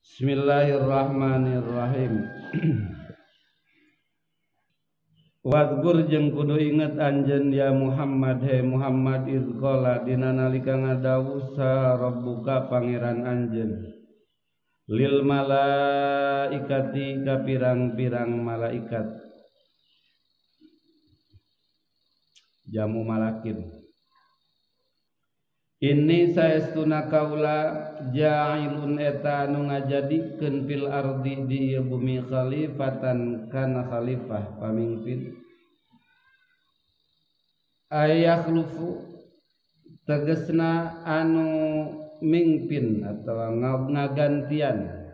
Bismillahirrahmanirrahim. Wadgur jeung kudu inget anjeun ya Muhammad he Muhammad iz qala dina nalika ngadawuh sa rabbuka pangeran anjeun lil malaikati ka pirang-pirang malaikat jamu malakin ini saestuna kaula ja'ilun eta anu ngajadikeun fil ardi di bumi khalifatan kana khalifah pamimpin ayakhlufu tegesna anu mingpin atau ngagantian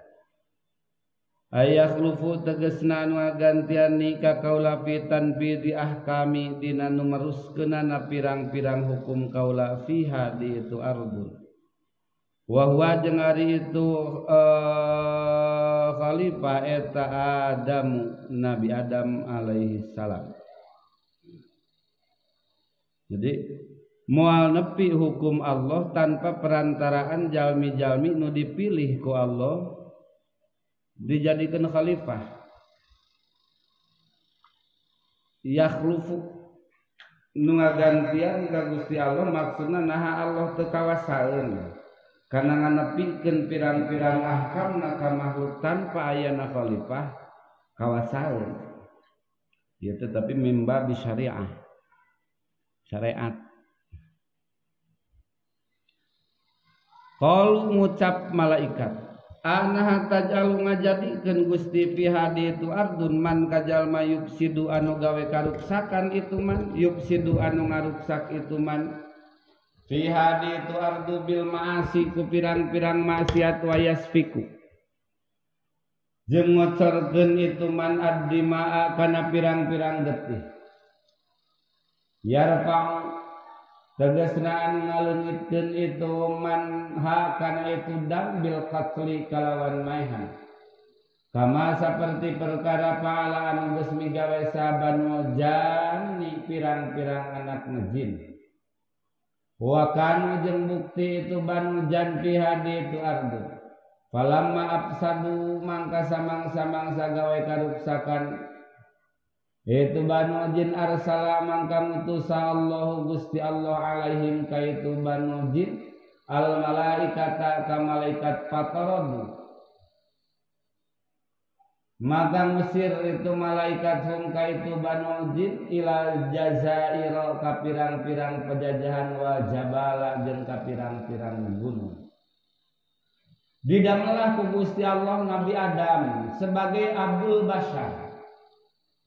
ayakhlufu tegesna anu ngagantian ni ka kaula fitan fi di ahkami dina nu meruskeunana pirang-pirang hukum kaula fiha di itu ardun wa huwa jeung ari itu khalifah eta Adam Nabi Adam alaihi salam. Jadi moal nepi hukum Allah tanpa perantaraan jalmi-jalmi nu dipilih ku Allah dijadikan khalifah. Yakhlufu nu ngagantian ka Gusti Allah maksudna naha Allah teu kawasaeun kana nganepikeun pirang-pirang ahkamna ka makhluk tanpa ayana khalifah kawasaeun. Ya tetapi mimba bi syariah. Syariat. Qalu ngucap malaikat anaha tajalu ngajadikeun Gusti fi hadi itu ardun man kajalma yufsidu anu gawe karuksakan itu man yufsidu anu ngaruksak itu man fi hadi itu ardu bil maasi ku pirang-pirang maksiat wa yasfiku jeung ngocorkeun itu man addimaa kana pirang-pirang getih yarfa tegasna anu ngaleungitkeun itu man ha kana itu dam bil qatli kalawan maihan kama saperti perkara pahala anu geus migawe saban jani pirang-pirang anak ngejin wa kanu jeung bukti itu banu jan fi hadi itu ardu falamma afsadu mangka samang-samangsa gawe karuksakan itu banu jin arsala mangka mutusa Allah Gusti Allah alaihim kaitu banu jin al malaikata ka malaikat fataradu maka ngusir itu malaikat hum kaitu banu jin ila jazair ka pirang-pirang penjajahan wa jabala jeung ka pirang-pirang gunung. Didamelah ku Gusti Allah Nabi Adam sebagai Abul Bashar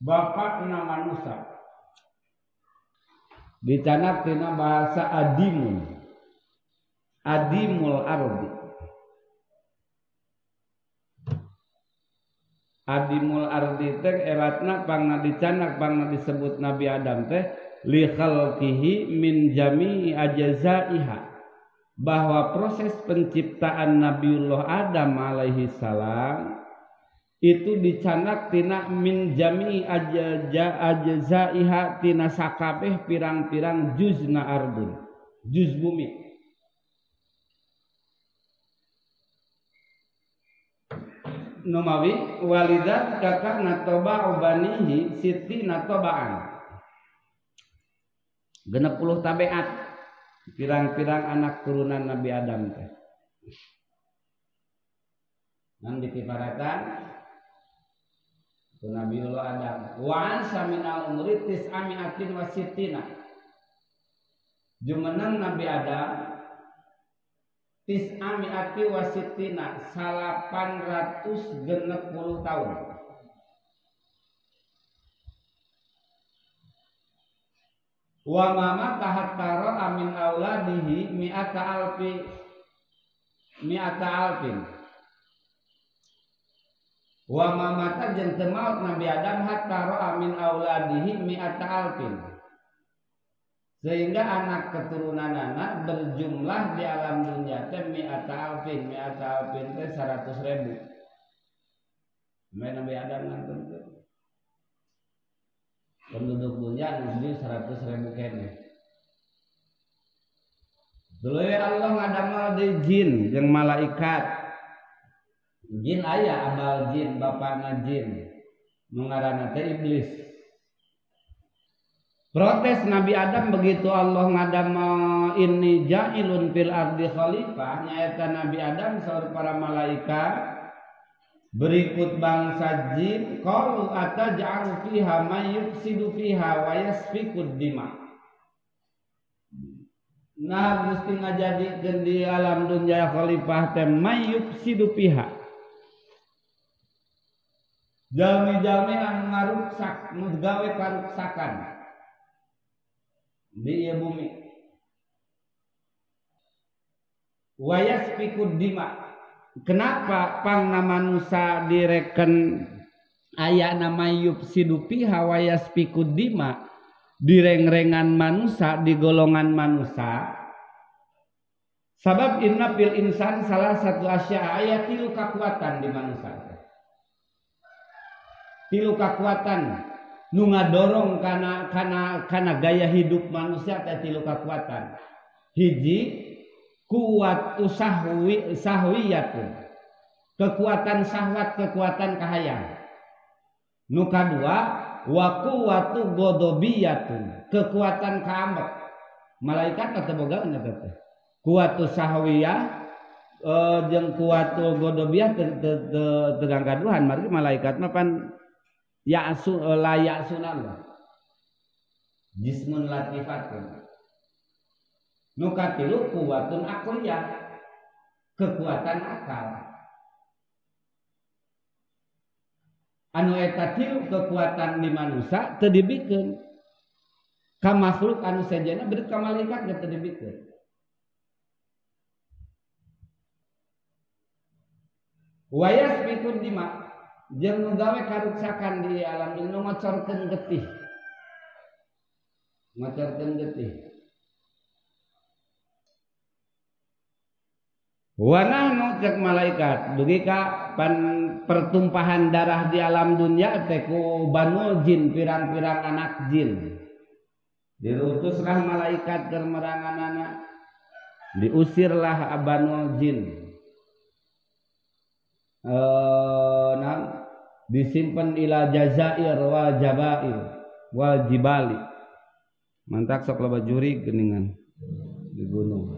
bapakna manusia dicanak tina bahasa adimul ardi adimul ardi teh eratna pangna dicanak pangna disebut Nabi Adam teh li khalqihi min jami'i ajzaiha bahwa proses penciptaan Nabiullah Adam alaihi salam itu dicanak tina min jami'i ajzaiha tina sakabeh pirang-pirang juzna ardun juz bumi numawi walidat kakak natoba ubanihi siti natobaan 60 tabeat pirang-pirang anak turunan Nabi Adam teh nang dikiparatan Nabiullah Adam wa ansaminal umri tis'ami'atin wa sittina jumeneng Nabi Adam tis'ami'ati wa sittina 860 tahun wa mama tahattara amin auladihi mi'ata alfin wa mamata jeung teu maot Nabi Adam hatta ra'a min auladihi mi'ata alfin sehingga anak keturunanana berjumlah di alam dunia teh mi'ata alfin teh 100.000 Nabi Adam nganten teh penduduk dunia anu 100.000 keneh dulu Allah ngadamel di jin jeung malaikat Jin aya abal jin bapakna jin mengarana teh iblis. Protes Nabi Adam begitu Allah ngadama inni ja'ilun fil ardi khalifah, nyaeta Nabi Adam saur para malaikat berikut bangsa jin qalu ataj'alu fiha may yufsidu fiha wa yasfikud dima. Nah Gusti ngajadikeun di alam dunya khalifah teh may yufsidu fiha, jalmi-jalmi anu ngaruksak, nu gawe karuksakan di ieu bumi. Wa yasfikud dima. Kenapa pangna manusia direken aya nama yufsidu fiha wa yasfikud dima, direng-rengan manusia di golongan manusia? Sabab inna fil insan salah satu asya aya tilu kekuatan di manusia. Tilu kekuatan nu ngadorong kana gaya hidup manusia teh tilu kekuatan. Hiji kuwatu sahwiyatun, kekuatan syahwat, kekuatan kahayang. Nu kadua wa kuwatu godobiyatun, kekuatan kaambek. Malaikat teh boga nya teh. Kuwatu sahwiyah jeung kuwatu godobiyah teu ganggaduhan, margi malaikat mah pan la ya'sunallah jismun latifatun. Nu katilu kuwatun aqliyah, kekuatan akal. Anu eta tilu kekuatan di manusia teu dibikeun ka makhluk anu sejenna berit ka malaikat teu dibikeun. Wa yasbiqud dima, jeung nu gawe karuksakan di alam dunya, ngocorkeun getih. Ngocorkeun getih. Wa nahnu cek malaikat dugi ka pertumpahan darah di alam dunya teh ku banul jin, pirang-pirang anak jin. Diutuslah malaikat keur meranganana, diusirlah abanul jin. Disimpan ila jazair wal jabair wal jibali. Mantak sok loba juri geuningan di gunung.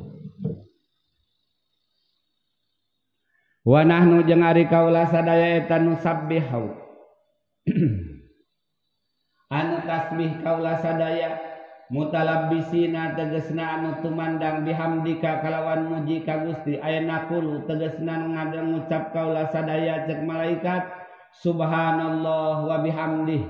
Wa nahnu jeung ari kaula sadaya eta nusabbihu anu tasbih kaula sadaya mutalabbisina tegesna anu tumandang bihamdika kalawan muji ka Gusti. Ayeuna kulu tegesna ngadeng ngucap kaula sadaya cek malaikat subhanallah wa bihamdih,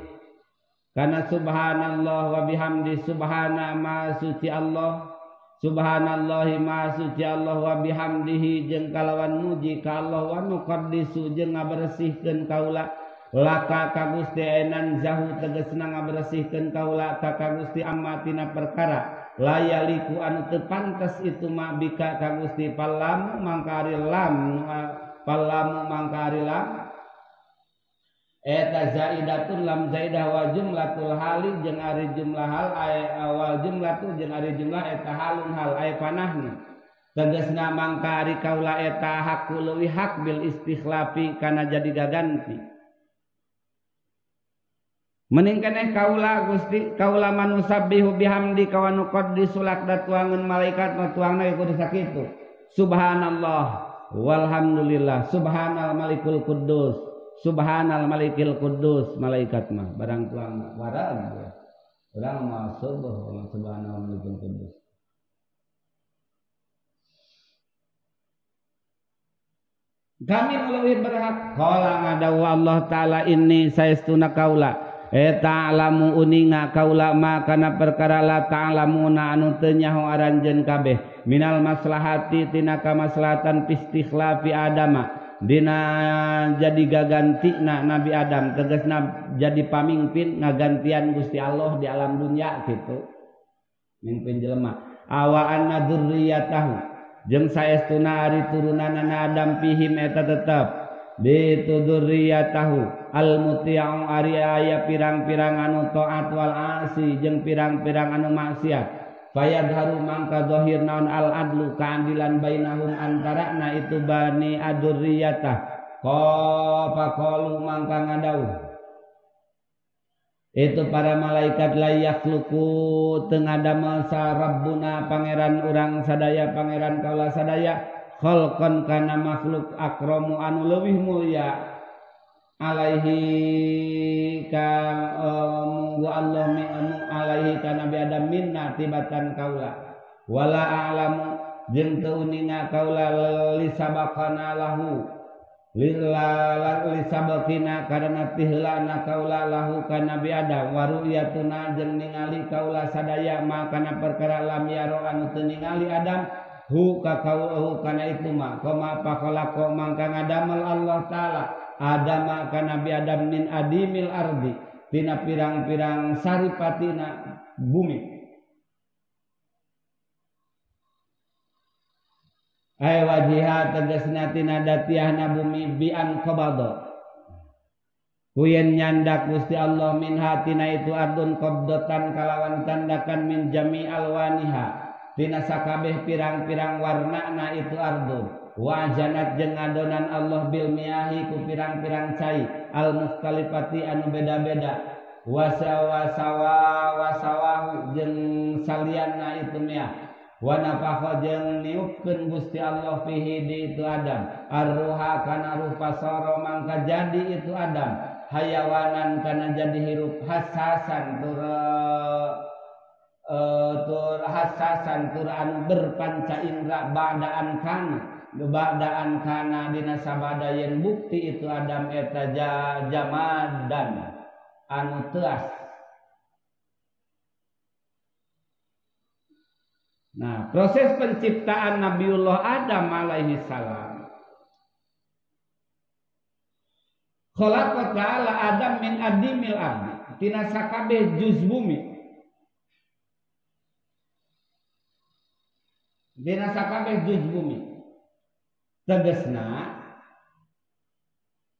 kana subhanallah wa bihamdi, subhana ma suci Allah, subhanallahi ma suci Allah, wa bihamdihi jeung kalawan muji ka Allah, wa nuqaddisu jeung ngabersihkeun kaula laka ka Gusti enan zahu tegesna ngabersihkeun kaula ka Gusti amatina perkara layaliku anu teu pantes itu ma bika ka Gusti. Pallamu mangkari lam, pallamu mangkari lam eta zaidatun lam zaidah wa jumlatul hali jeung ari jumlah hal awal jumlatu jeung ari jumlah eta halun hal ay panahna tegasna mangkari kaula eta hakku leuwih hak bil istikhlafi kana jadi gaganti. Mending keneh kaula Gusti kaula manusabbihu bihamdi kawan qaddisu lak datuangeun malaikat matuangna kudu sakitu subhanallah walhamdulillah subhanal malikul quddus subhanal malikil quddus. Malaikat mah barang tuang warag urang mah subhanal malikul quddus. Kami leuwih berhak qala ngadawu Allah taala inni saestuna kaula ta'lamu uninga kaula ma kana perkara la ta'lamuna anu teu nyaho aranjeun kabeh minal maslahati tina kamaslahatan pistikhlafi adama dina jadi gagantina Nabi Adam, tegasna jadi pamimpin ngagantian Gusti Allah di alam dunya kitu mimpin jelema. Awa anna dzurriyyatahu jeung saestuna ari turunanna Adam pihim eta tetep ditudurriyatahu al-muti'u ari aya pirang-pirang anu taat wal asi jeung pirang-pirang anu maksiat. Fayadharu mangka zahir naon al-adlu keadilan bainahum antarana itu bani adurriyatah Faqalu mangka ngadauh itu para malaikat layak luku tengah damel sa Rabbuna pangeran urang sadaya pangeran kaula sadaya khalqan kana makhluk akramu anu leuwih mulya alaihi ka munggu Allah anu alaihi ka Nabi Adam minna tibatan kaula wala a'lamu jeung teu uninga kaula lisabaqana lahu lisabaqina karena tiheulana kaula lahu ka Nabi Adam waruyatuna jeung ningali kaula sadaya makana perkara lam yaro anu teu ningali Adam hu ka kaula kana itu mah koma pakhalaqo mangka ngadamel Allah taala Adam ka Nabi Adam min adimil ardi tina pirang-pirang saripatina bumi ay wajiha tegasna tina datiahna bumi bi an qabada kuyen nyandak Gusti Allah min hatina itu ardun qabdatan kalawan tandakan min jami alwaniha tina sakabeh pirang-pirang warnana itu ardun wajanat jeung adonan Allah bil miyahi ku pirang-pirang cai al mukhtalifati anu beda-beda wasawahu jeung salianna itu miyah wa nafakha jeung niupkeun Gusti Allah fihi di itu Adam arruha kana ruh fasara mangka jadi itu Adam hayawanan kana jadi hirup hasasan tur anu berpanca indra ba'daan kana dina sabadayen bukti itu Adam eta jamadan anu teas. Nah, proses penciptaan Nabiullah Adam alaihi salam. Khalaqa ta'ala Adam min adimil ardi, tina sakabeh juz bumi. Dina sakabeh juz bumi. Tegasna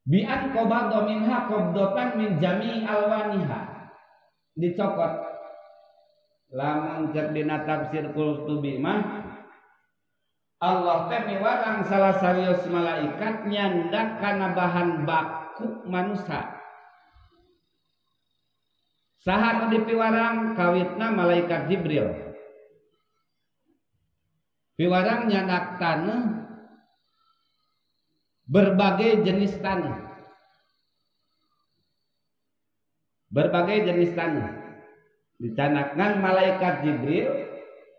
bi an qabada minha qabdatan min jami' alwaniha. Dicokot lamun cek dina tafsir Qurtubi mah Allah teh miwarang salah sarios malaikat nyandak kana bahan baku manusia. Saha nu dipiwarang kawitna malaikat Jibril. Piwarang nyandak taneuh berbagai jenis taneuh. Berbagai jenis taneuh. Dicanakkan malaikat Jibril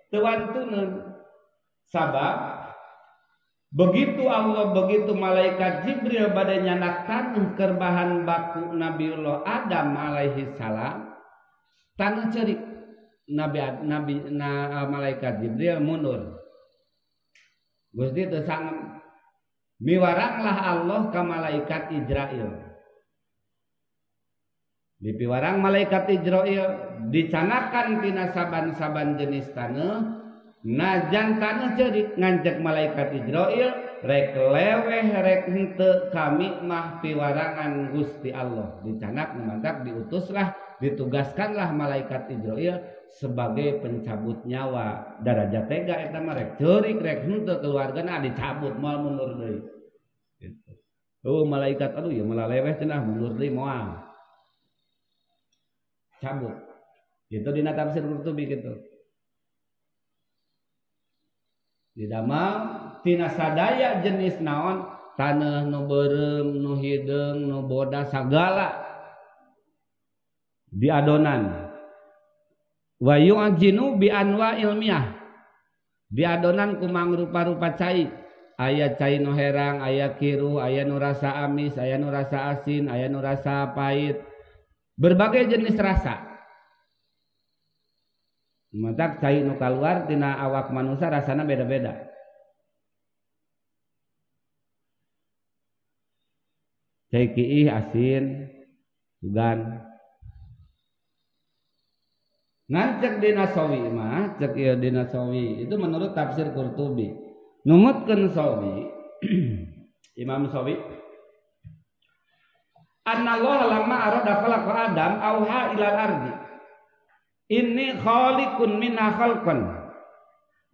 tewantuneun sabab begitu Allah begitu malaikat Jibril bade nyanak taneuh keur bahan baku Nabiullah Adam alaihi salam taneuh ceurik malaikat Jibril mundur Gusti teu sangem miwaranglah Allah ka malaikat Israil dipiwarang malaikat Israil dicanakan tina saban-saban jenis taneuh najan taneuh ceurik ngancek malaikat Israil rek leweh rek henteu kami mah piwarangan Gusti Allah dicanak mantap diutuslah ditugaskanlah malaikat Israil sebagai pencabut nyawa darajat tega eta mah rek ceurik rek henteu keluargana dicabut moal mundur deui gitu. Malaikat aduh ya malah leweh cenah mundur deui moal cabut itu dina tafsir Qurtubi gitu didamal tina sadaya jenis naon taneuh nu beureum nu hideung nu bodas sagala di adonan wa yu'jinu bi anwa ilmiah di adonan ku mangrupa-rupa cai aya cai nu herang aya kiru aya nu rasa amis aya nu rasa asin aya nu rasa pahit berbagai jenis rasa matak cai nu kaluar tina awak manusia rasana beda-beda cai kiih asin sugan ngancek dina sawi mah cek ieu dina sawi itu menurut tafsir Qurtubi numutkeun sawi Imam Sawi anna Allah lamma arada khalaqa Adam auha ilal ardi inni khaliqun minha khalqan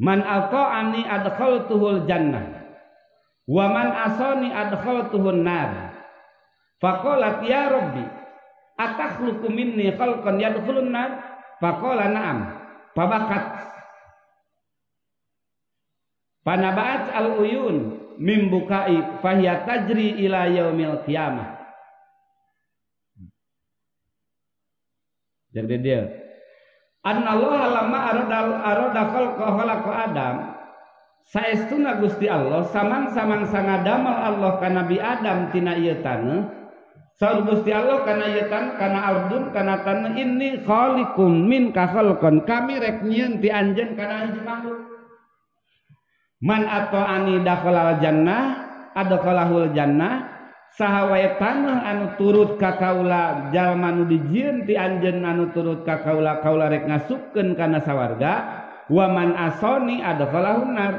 man ata'ani adkhaltuhul jannah Wa man asani adkhaltuhun nar. Faqalat ya rabbi atakhluqu minni khalqan yadkhulun nar? Faqala na'am. Fabakat. Panabaat al-uyun mimbukai fahiya tajri ila yaumil qiyamah. Jadi dia Anallah lama arada khalqa Adam saestuna Gusti Allah samang-samang sangadamel Allah ka Nabi Adam tina ieu taneuh saur Gusti Allah kana ieu taneuh kana ardun kana taneuh inni khaliqun min ka khalqan kami rek nyieun ti anjeun kana hiji makhluk man ata'ani dakhalal jannah adkhalahul jannah saha wae taneuh anu turut ka kaula jalma nu dijieun ti anjeun anu turut ka kaula kaula rek ngasupkeun kana sawarga wa man asoni adkhalahun nar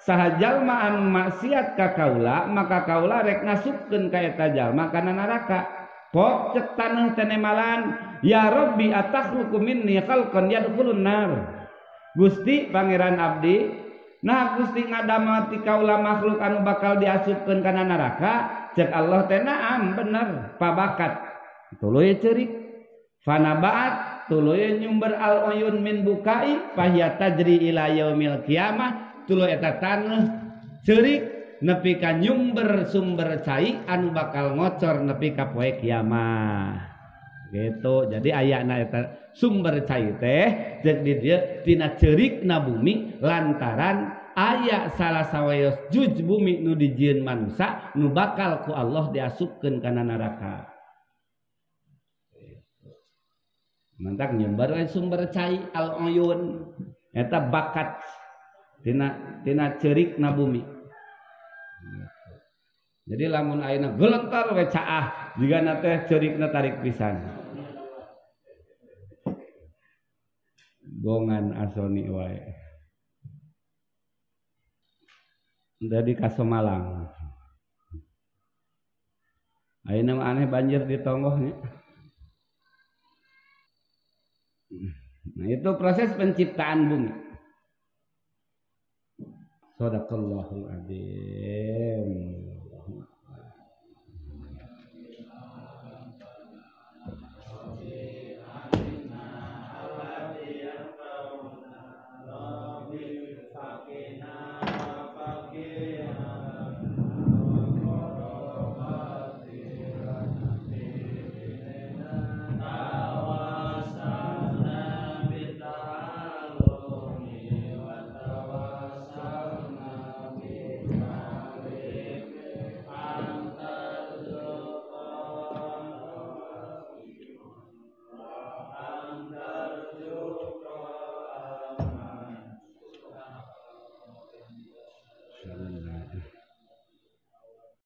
saha jalma anu maksiat ka kaula maka kaula rek ngasupkeun ka eta jalma kana neraka pok cek taneuh teh nemalan ya rabbi atakhluqu minni khalqan yadkhulun nar Gusti pangeran abdi nah Gusti ngadamel ti kaula makhluk anu bakal diasupkeun kana neraka cek Allah teh naam bener pabakat tuluy ceurik fanabaat tuluy nyumber al uyun min bukai fahiya tajri ila yaumil qiyamah tuluy eta taneuh ceurik nepi ka nyumber sumber cai anu bakal ngocor nepi ka poe kiamah gitu. Jadi ayana eta sumber cai teh cek di dieu tina ceurikna bumi lantaran aya salah sawayos juj bumi nu dijieun manusia nu bakal ku Allah diasupkeun kana neraka. Mantak nyumber sumber cai al-uyun eta bakat tina ceurikna bumi. Jadi lamun ayeuna gelentar we caah jigana teh ceurikna tarik pisan. Gongan asoni wae. Dari Kasomalang. Ayeuna mah aneh banjir di tonggohnya. Nah, itu proses penciptaan bumi. Shadaqallahul adzim.